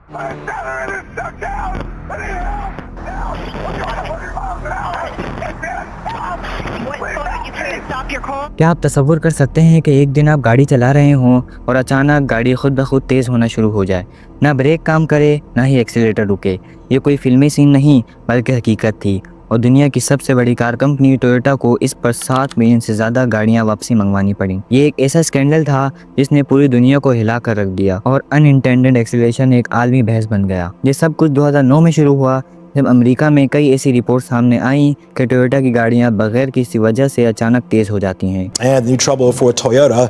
My accelerator is stuck down! I need help! Help! I'm going 100 miles an hour! Get this! Help! What phone? You couldn't stop your call? क्या आप तसव्वुर कर सकते हैं कि एक दिन आप गाड़ी चला रहे हों और अचानक गाड़ी खुद ब खुद तेज़ होना शुरू हो जाए, ना ब्रेक काम करे ना ही एक्सीलेटर रुके। ये कोई फिल्मी सीन नहीं बल्कि हकीकत थी और दुनिया की सबसे बड़ी कार कंपनी टोयोटा को इस पर 7 मिलियन से ज़्यादा गाड़ियां वापसी मंगवानी पड़ी। ये एक ऐसा स्कैंडल था जिसने पूरी दुनिया को हिला कर रख दिया और अनइंटेंडेड एक्सीलरेशन एक आलमी बहस बन गया। ये सब कुछ 2009 में शुरू हुआ जब अमेरिका में कई ऐसी रिपोर्ट सामने आई कि टोयोटा की गाड़ियां बगैर किसी वजह से अचानक तेज हो जाती हैं। And new trouble for Toyota.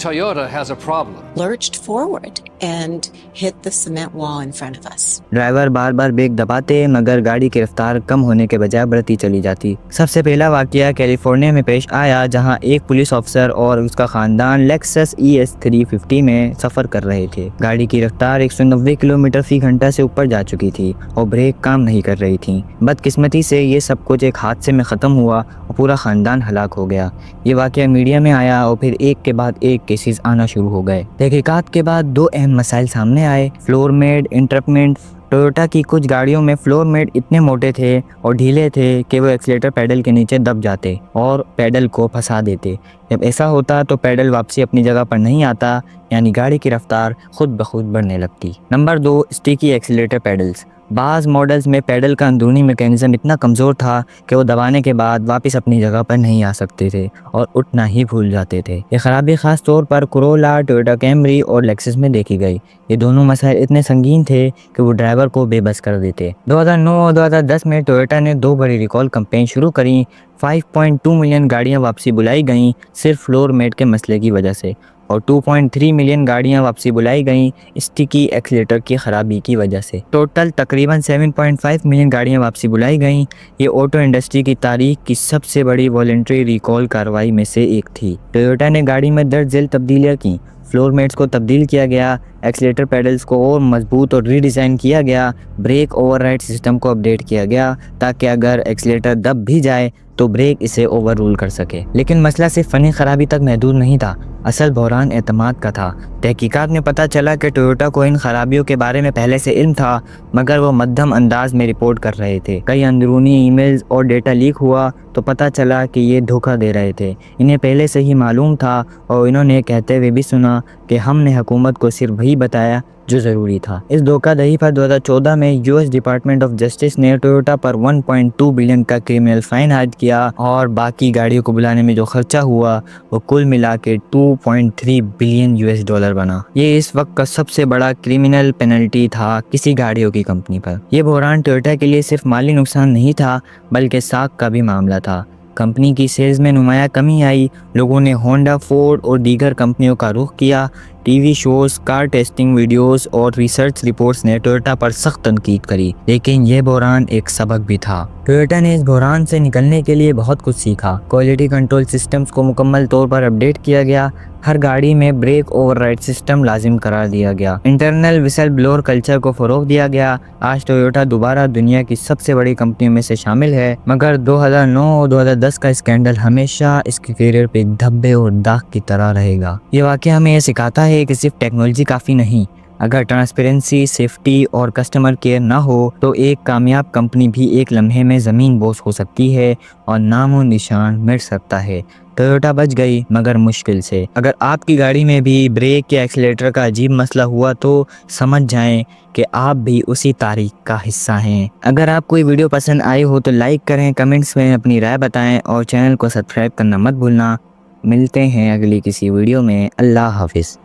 Toyota has a problem. Lurched forward and hit the cement wall in front of us. Driver बार बार ब्रेक दबाते मगर गाड़ी की रफ्तार कम होने के बजाय बढ़ती चली जाती। सबसे पहला वाकया कैलिफोर्निया में पेश आया जहां एक पुलिस ऑफिसर और उसका खानदान लेक्सस ES 350 में सफर कर रहे थे। गाड़ी की रफ्तार 190 किलोमीटर फी घंटा से ऊपर जा चुकी थी और ब्रेक काम नहीं कर रही थी। बदकिस्मती से ये सब कुछ एक हादसे में ख़त्म हुआ और पूरा ख़ानदान हलाक हो गया। ये वाकया मीडिया में आया और फिर एक के बाद एक केसेस आना शुरू हो गए। तहकीकात के बाद 2 अहम मसाइल सामने आए, फ्लोर मेड इंटरपमेंट। टोयोटा की कुछ गाड़ियों में फ्लोर मेड इतने मोटे थे और ढीले थे कि वो एक्सीलेटर पैडल के नीचे दब जाते और पैडल को फंसा देते। जब ऐसा होता तो पैडल वापसी अपनी जगह पर नहीं आता, यानी गाड़ी की रफ्तार खुद ब खुद बढ़ने लगती। Number 2, sticky accelerator paddles. बाज़ मॉडल्स में पैडल का अंदरूनी मैकेनिज्म इतना कमज़ोर था कि वो दबाने के बाद वापस अपनी जगह पर नहीं आ सकते थे और उठना ही भूल जाते थे। ये ख़राबी ख़ास तौर पर कोरोला, टोयोटा कैमरी और लेक्सस में देखी गई। ये दोनों मसाइल इतने संगीन थे कि वो ड्राइवर को बेबस कर देते। 2009 और 2010 में टोयोटा ने 2 बड़ी रिकॉल कैंपेन शुरू करी। 5.2 मिलियन गाड़ियाँ वापसी बुलाई गईं सिर्फ फ्लोर मेट के मसले की वजह से और 2.3 मिलियन गाड़ियां वापसी बुलाई गईं स्टिकी एक्सीलेटर की खराबी की वजह से। टोटल तकरीबन 7.5 मिलियन गाड़ियां वापसी बुलाई गईं। ये ऑटो इंडस्ट्री की तारीख की सबसे बड़ी वॉलंटरी रिकॉल कार्रवाई में से एक थी। टोयोटा ने गाड़ी में दर्ज झेल तब्दीलियाँ की। फ्लोर मेट्स को तब्दील किया गया, एक्सीलेटर पैडल्स को और मजबूत और रीडिज़ाइन किया गया, ब्रेक ओवरराइड सिस्टम को अपडेट किया गया ताकि अगर एक्सीलेटर दब भी जाए तो ब्रेक इसे ओवर रूल कर सके। लेकिन मसला सिर्फ फ़नी खराबी तक महदूद नहीं था, असल बहरान एतमाद का था। तहकीकात में पता चला कि टोयोटा को इन खराबियों के बारे में पहले से इल्म था मगर वो मध्यम अंदाज में रिपोर्ट कर रहे थे। कई अंदरूनी ईमेल्स और डेटा लीक हुआ तो पता चला कि ये धोखा दे रहे थे। इन्हें पहले से ही मालूम था और इन्होंने कहते हुए भी सुना कि हमने हुकूमत को सिर्फ वही बताया जो ज़रूरी था। इस धोखाधड़ी पर 2014 में US डिपार्टमेंट ऑफ जस्टिस ने टोयोटा पर 1.2 बिलियन का क्रिमिनल फाइन आयद किया और बाकी गाड़ियों को बुलाने में जो खर्चा हुआ वो कुल मिला के 2.3 बिलियन US बना। ये इस वक्त का सबसे बड़ा क्रिमिनल पेनल्टी था किसी गाड़ियों की कंपनी पर। यह बहरान टोयोटा के लिए सिर्फ माली नुकसान नहीं था बल्कि साख का भी मामला था। कंपनी की सेल्स में नुमाया कमी आई। लोगों ने होंडा, फोर्ड और दीगर कंपनियों का रुख किया। TV shows, car testing videos और रिसर्च रिपोर्ट्स ने टोयोटा पर सख्त तनकीद करी। लेकिन यह बहरान एक सबक भी था। टोयोटा ने इस बहरान से निकलने के लिए बहुत कुछ सीखा। क्वालिटी कंट्रोल सिस्टम्स को मुकम्मल तौर पर अपडेट किया गया। हर गाड़ी में ब्रेक ओवरराइड सिस्टम लाजिम करार दिया गया। इंटरनल विसल ब्लोअर कल्चर को फ़रोग दिया गया। आज टोयोटा दोबारा दुनिया की सबसे बड़ी कंपनियों में से शामिल है, मगर 2009 और 2010 का स्कैंडल हमेशा इसके करियर पे धब्बे और दाग की तरह रहेगा। ये वाक़या हमें यह सिखाता है कि सिर्फ टेक्नोलॉजी काफ़ी नहीं, अगर ट्रांसपेरेंसी, सेफ्टी और कस्टमर केयर ना हो तो एक कामयाब कंपनी भी एक लम्हे में ज़मीन बोझ हो सकती है और नामो निशान मिट सकता है। टोयोटा बच गई मगर मुश्किल से। अगर आपकी गाड़ी में भी ब्रेक या एक्सीलेटर का अजीब मसला हुआ तो समझ जाएं कि आप भी उसी तारीख का हिस्सा हैं। अगर आपको ये वीडियो पसंद आई हो तो लाइक करें, कमेंट्स में अपनी राय बताएं और चैनल को सब्सक्राइब करना मत भूलना। मिलते हैं अगली किसी वीडियो में। अल्लाह हाफिज़।